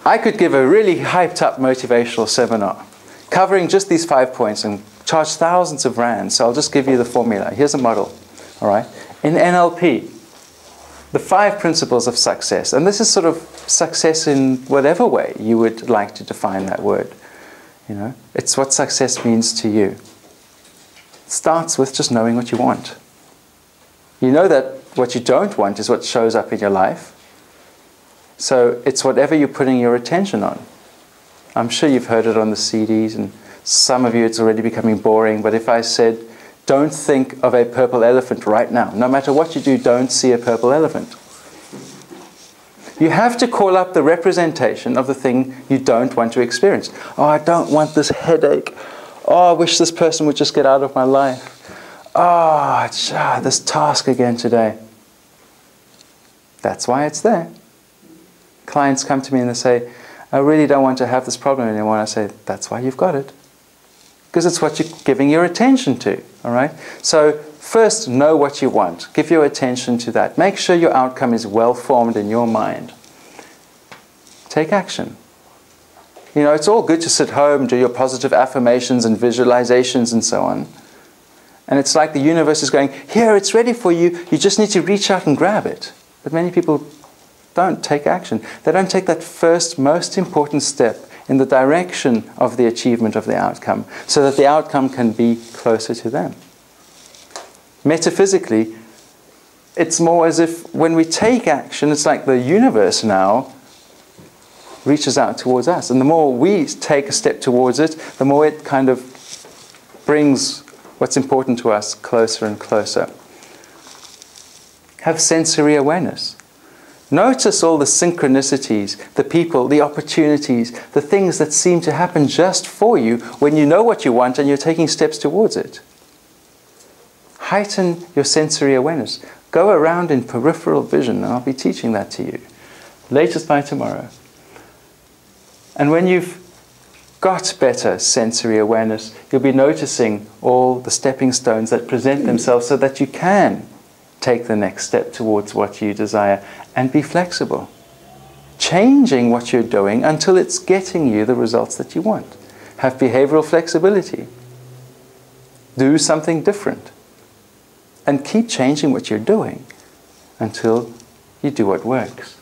I could give a really hyped up motivational seminar covering just these 5 points and charge thousands of rands. So I'll just give you the formula. Here's a model. All right. In NLP, the 5 principles of success, and this is sort of success in whatever way you would like to define that word. You know, it's what success means to you. It starts with just knowing what you want. You know that what you don't want is what shows up in your life. So it's whatever you're putting your attention on. I'm sure you've heard it on the CDs, and some of you it's already becoming boring, but if I said, don't think of a purple elephant right now. No matter what you do, don't see a purple elephant. You have to call up the representation of the thing you don't want to experience. Oh, I don't want this headache. Oh, I wish this person would just get out of my life. Oh, this task again today. That's why it's there. Clients come to me and they say, I really don't want to have this problem anymore. And I say, that's why you've got it. Because it's what you're giving your attention to, all right? So first, know what you want. Give your attention to that. Make sure your outcome is well formed in your mind. Take action. You know, it's all good to sit home, do your positive affirmations and visualizations and so on. And it's like the universe is going, here, it's ready for you. You just need to reach out and grab it. But many people don't take action. They don't take that first, most important step in the direction of the achievement of the outcome, so that the outcome can be closer to them. Metaphysically, it's more as if when we take action, it's like the universe now reaches out towards us. And the more we take a step towards it, the more it kind of brings what's important to us closer and closer. Have sensory awareness. Notice all the synchronicities, the people, the opportunities, the things that seem to happen just for you when you know what you want and you're taking steps towards it. Heighten your sensory awareness. Go around in peripheral vision, and I'll be teaching that to you, latest by tomorrow. And when you've got better sensory awareness, you'll be noticing all the stepping stones that present themselves so that you can take the next step towards what you desire, and be flexible. Changing what you're doing until it's getting you the results that you want. Have behavioral flexibility. Do something different. And keep changing what you're doing until you do what works.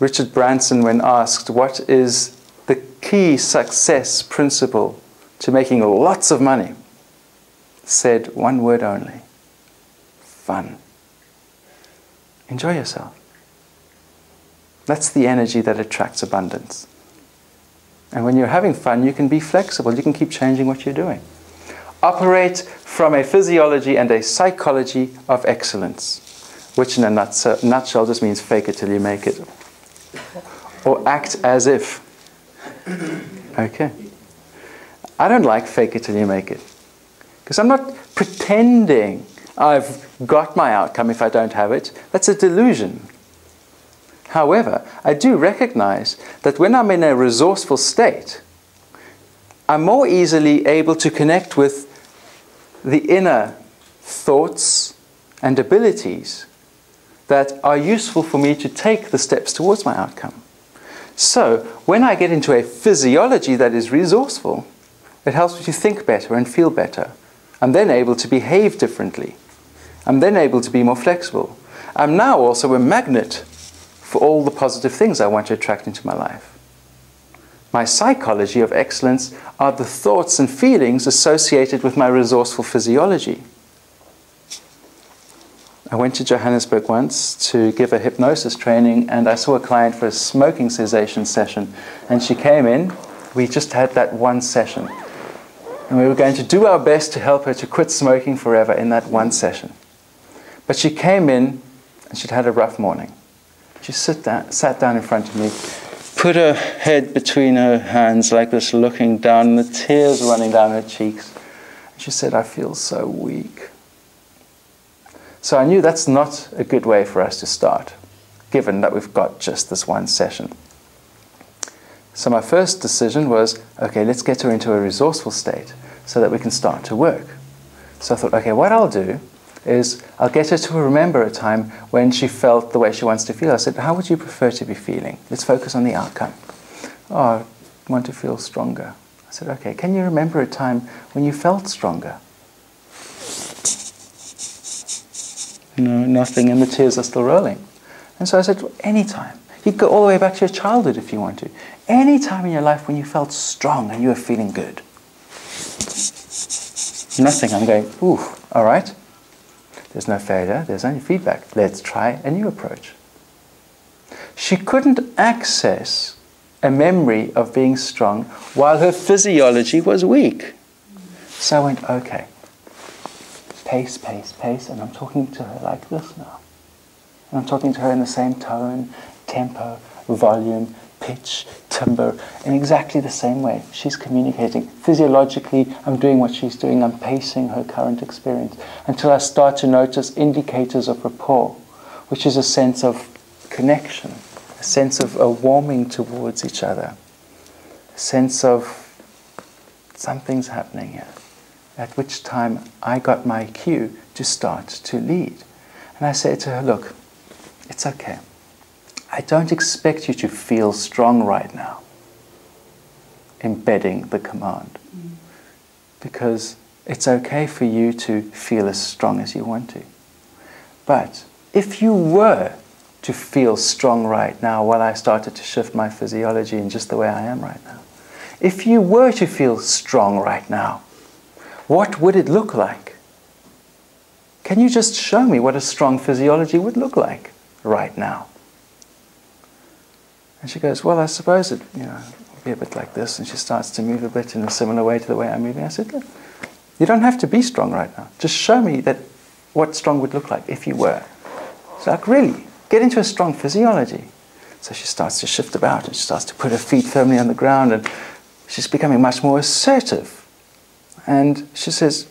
Richard Branson, when asked what is the key success principle to making lots of money, said one word only: fun. Enjoy yourself. That's the energy that attracts abundance. And when you're having fun, you can be flexible. You can keep changing what you're doing. Operate from a physiology and a psychology of excellence, which in a nutshell just means fake it till you make it. Or act as if. Okay. I don't like fake it till you make it. Because I'm not pretending I've got my outcome if I don't have it. That's a delusion. However, I do recognize that when I'm in a resourceful state, I'm more easily able to connect with the inner thoughts and abilities that are useful for me to take the steps towards my outcome. So, when I get into a physiology that is resourceful, it helps me to think better and feel better. I'm then able to behave differently. I'm then able to be more flexible. I'm now also a magnet for all the positive things I want to attract into my life. My psychology of excellence are the thoughts and feelings associated with my resourceful physiology. I went to Johannesburg once to give a hypnosis training, and I saw a client for a smoking cessation session. And she came in. We just had that one session. And we were going to do our best to help her to quit smoking forever in that one session. But she came in and she'd had a rough morning. She sat down in front of me, put her head between her hands like this, looking down, and the tears running down her cheeks. And she said, I feel so weak. So I knew that's not a good way for us to start, given that we've got just this one session. So my first decision was, okay, let's get her into a resourceful state so that we can start to work. So I thought, okay, what I'll do is I'll get her to remember a time when she felt the way she wants to feel. I said, how would you prefer to be feeling? Let's focus on the outcome. Oh, I want to feel stronger. I said, okay, can you remember a time when you felt stronger? No, nothing, and the tears are still rolling. And so I said, well, anytime. You can go all the way back to your childhood if you want to. Any time in your life when you felt strong and you were feeling good. Nothing. I'm going, ooh, all right. There's no failure, there's only feedback. Let's try a new approach. She couldn't access a memory of being strong while her physiology was weak. So I went, okay. Pace, pace, pace, and I'm talking to her like this now. And I'm talking to her in the same tone, tempo, volume, pitch, timbre, in exactly the same way. She's communicating. Physiologically, I'm doing what she's doing. I'm pacing her current experience until I start to notice indicators of rapport, which is a sense of connection, a sense of a warming towards each other, a sense of something's happening here, at which time I got my cue to start to lead. And I said to her, look, it's okay. I don't expect you to feel strong right now, embedding the command. Because it's okay for you to feel as strong as you want to. But if you were to feel strong right now while I started to shift my physiology in just the way I am right now, if you were to feel strong right now, what would it look like? Can you just show me what a strong physiology would look like right now? And she goes, well, I suppose it will be a bit like this. And she starts to move a bit in a similar way to the way I'm moving. I said, look, you don't have to be strong right now. Just show me what strong would look like if you were. It's like, really, get into a strong physiology. So she starts to shift about and she starts to put her feet firmly on the ground and she's becoming much more assertive. And she says,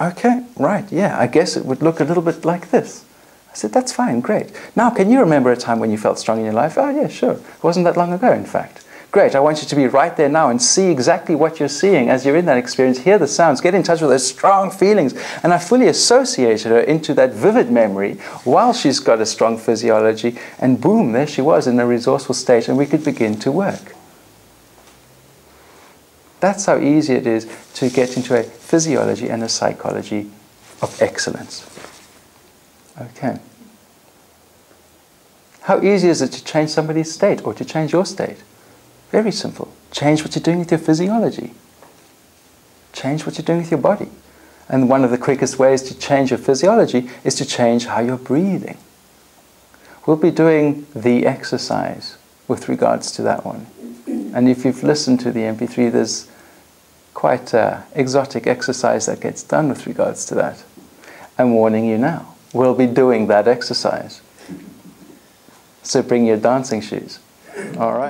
okay, right, yeah, I guess it would look a little bit like this. I said, that's fine, great. Now, can you remember a time when you felt strong in your life? Oh, yeah, sure. It wasn't that long ago, in fact. Great, I want you to be right there now and see exactly what you're seeing as you're in that experience. Hear the sounds, get in touch with those strong feelings. And I fully associated her into that vivid memory while she's got a strong physiology. And boom, there she was in a resourceful state and we could begin to work. That's how easy it is to get into a physiology and a psychology of excellence. Okay. How easy is it to change somebody's state or to change your state? Very simple. Change what you're doing with your physiology. Change what you're doing with your body. And one of the quickest ways to change your physiology is to change how you're breathing. We'll be doing the exercise with regards to that one. And if you've listened to the MP3, there's quite an exotic exercise that gets done with regards to that. I'm warning you now. We'll be doing that exercise. So bring your dancing shoes. All right.